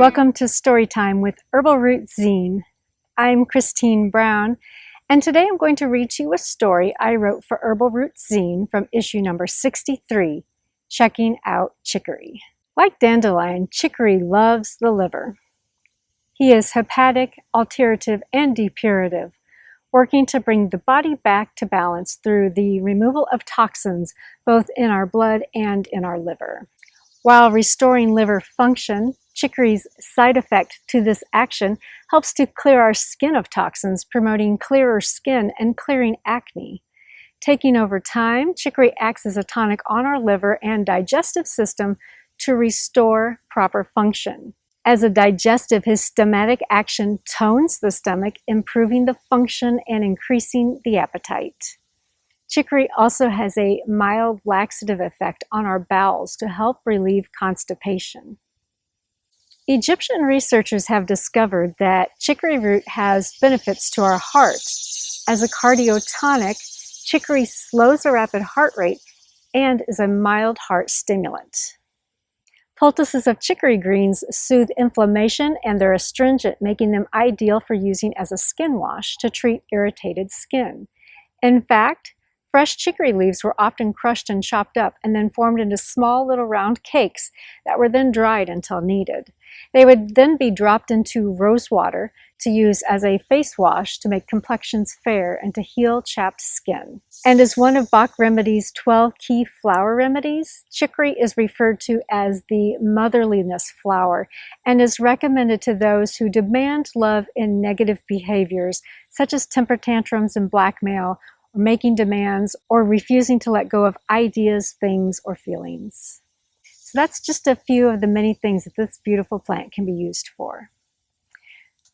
Welcome to Storytime with Herbal Roots zine. I'm Kristine Brown, and today I'm going to read to you a story I wrote for Herbal Roots zine from issue number 63, Checking Out Chicory. Like Dandelion, Chicory loves the liver. He is hepatic, alterative, and depurative, working to bring the body back to balance through the removal of toxins both in our blood and in our liver. While restoring liver function, chicory's side effect to this action helps to clear our skin of toxins, promoting clearer skin and clearing acne. Taking over time, chicory acts as a tonic on our liver and digestive system to restore proper function. As a digestive, his stomachic action tones the stomach, improving the function and increasing the appetite. Chicory also has a mild laxative effect on our bowels to help relieve constipation. Egyptian researchers have discovered that chicory root has benefits to our heart. As a cardiotonic, chicory slows a rapid heart rate and is a mild heart stimulant. Poultices of chicory greens soothe inflammation and they're astringent, making them ideal for using as a skin wash to treat irritated skin. In fact, fresh chicory leaves were often crushed and chopped up and then formed into small little round cakes that were then dried until needed. They would then be dropped into rose water to use as a face wash to make complexions fair and to heal chapped skin. And as one of Bach Remedy's 12 key flower remedies, chicory is referred to as the motherliness flower and is recommended to those who demand love in negative behaviors such as temper tantrums and blackmail, or making demands, or refusing to let go of ideas, things, or feelings. So that's just a few of the many things that this beautiful plant can be used for.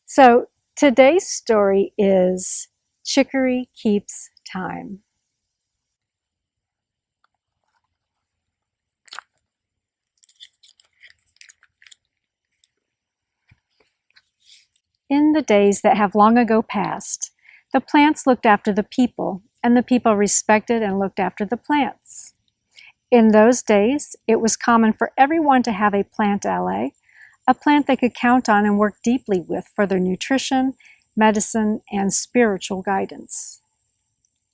So today's story is Chicory Keeps Time. In the days that have long ago passed, the plants looked after the people, and the people respected and looked after the plants. In those days, it was common for everyone to have a plant ally, a plant they could count on and work deeply with for their nutrition, medicine, and spiritual guidance.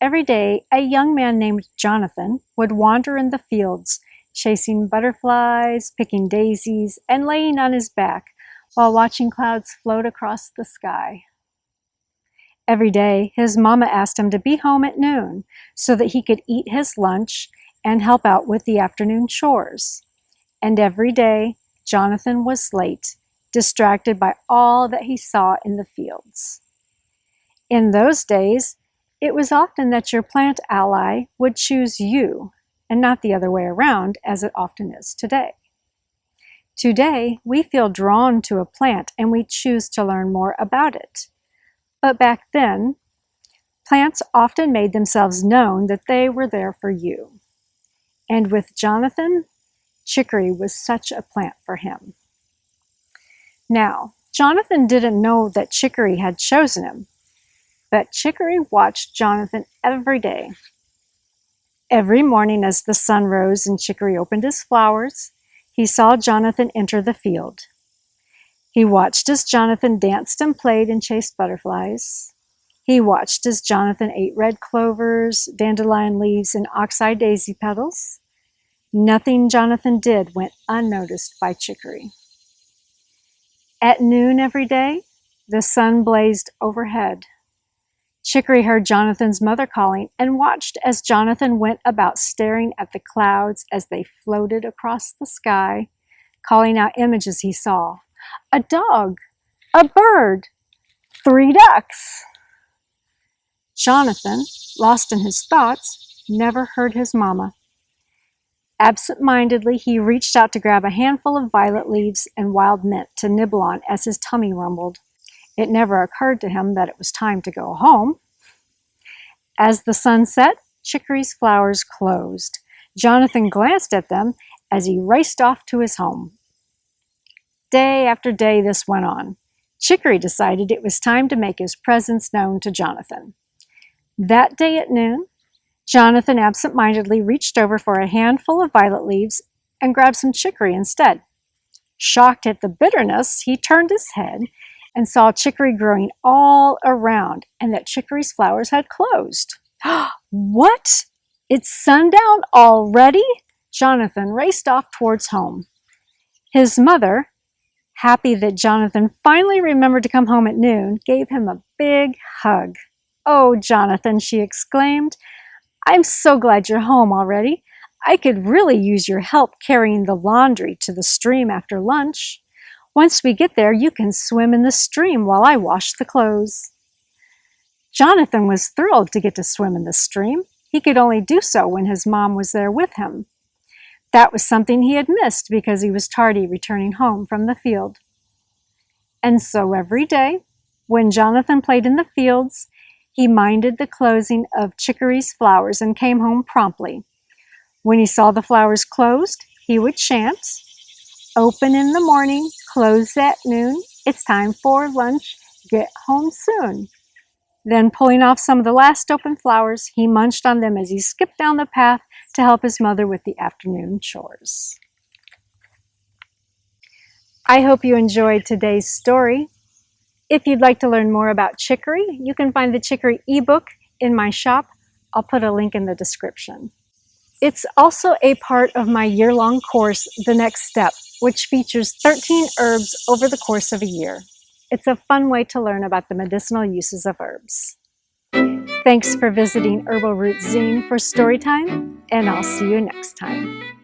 Every day, a young man named Jonathan would wander in the fields, chasing butterflies, picking daisies, and laying on his back while watching clouds float across the sky. Every day, his mama asked him to be home at noon so that he could eat his lunch and help out with the afternoon chores. And every day, Jonathan was late, distracted by all that he saw in the fields. In those days, it was often that your plant ally would choose you, and not the other way around, as it often is today. Today, we feel drawn to a plant and we choose to learn more about it. But back then, plants often made themselves known that they were there for you. And with Jonathan, chicory was such a plant for him. Now, Jonathan didn't know that chicory had chosen him, but chicory watched Jonathan every day. Every morning as the sun rose and chicory opened his flowers, he saw Jonathan enter the field. He watched as Jonathan danced and played and chased butterflies. He watched as Jonathan ate red clovers, dandelion leaves, and oxeye daisy petals. Nothing Jonathan did went unnoticed by chicory. At noon every day, the sun blazed overhead. Chicory heard Jonathan's mother calling and watched as Jonathan went about staring at the clouds as they floated across the sky, calling out images he saw. A dog, a bird, 3 ducks. Jonathan, lost in his thoughts, never heard his mama. Absent-mindedly, he reached out to grab a handful of violet leaves and wild mint to nibble on as his tummy rumbled. It never occurred to him that it was time to go home. As the sun set, chicory's flowers closed. Jonathan glanced at them as he raced off to his home. Day after day this went on. Chicory decided it was time to make his presence known to Jonathan. That day at noon, Jonathan absent-mindedly reached over for a handful of violet leaves and grabbed some chicory instead. Shocked at the bitterness, he turned his head and saw chicory growing all around, and that chicory's flowers had closed. What? It's sundown already? Jonathan raced off towards home. His mother, happy that Jonathan finally remembered to come home at noon, gave him a big hug. "Oh, Jonathan," she exclaimed, "I'm so glad you're home already. I could really use your help carrying the laundry to the stream after lunch. Once we get there, you can swim in the stream while I wash the clothes." Jonathan was thrilled to get to swim in the stream. He could only do so when his mom was there with him. That was something he had missed because he was tardy returning home from the field. And so every day, when Jonathan played in the fields, he minded the closing of Chicory's flowers and came home promptly. When he saw the flowers closed, he would chant, "Open in the morning, close at noon. It's time for lunch. Get home soon." Then, pulling off some of the last open flowers, he munched on them as he skipped down the path to help his mother with the afternoon chores. I hope you enjoyed today's story. If you'd like to learn more about chicory, you can find the Chicory ebook in my shop. I'll put a link in the description. It's also a part of my year-long course, The Next Step, which features 13 herbs over the course of a year. It's a fun way to learn about the medicinal uses of herbs. Thanks for visiting Herbal Roots Zine for Storytime, and I'll see you next time.